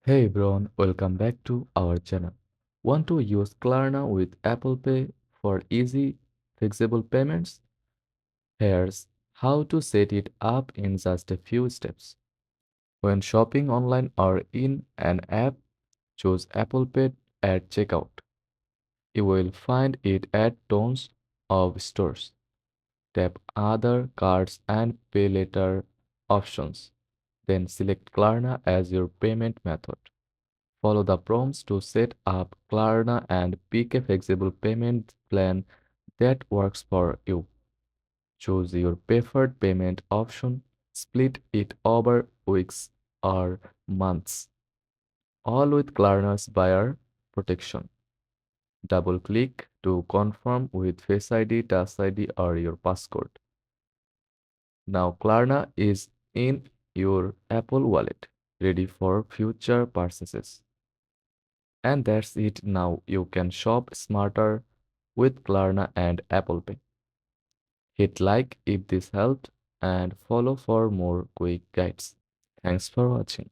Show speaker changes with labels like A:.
A: Hey everyone, welcome back to our channel. Want to use Klarna with Apple Pay for easy, flexible payments? Here's how to set it up in just a few steps. When shopping online or in an app, choose Apple Pay at checkout. You will find it at tons of stores. Tap Other Cards and Pay Later options. Then select Klarna as your payment method. Follow the prompts to set up Klarna and pick a flexible payment plan that works for you. Choose your preferred payment option, split it over weeks or months, all with Klarna's buyer protection. Double click to confirm with Face ID, Touch ID, or your passcode. Now Klarna is in your Apple Wallet, ready for future purchases. And that's it. Now you can shop smarter with Klarna and Apple Pay. Hit like if this helped and follow for more quick guides. Thanks for watching.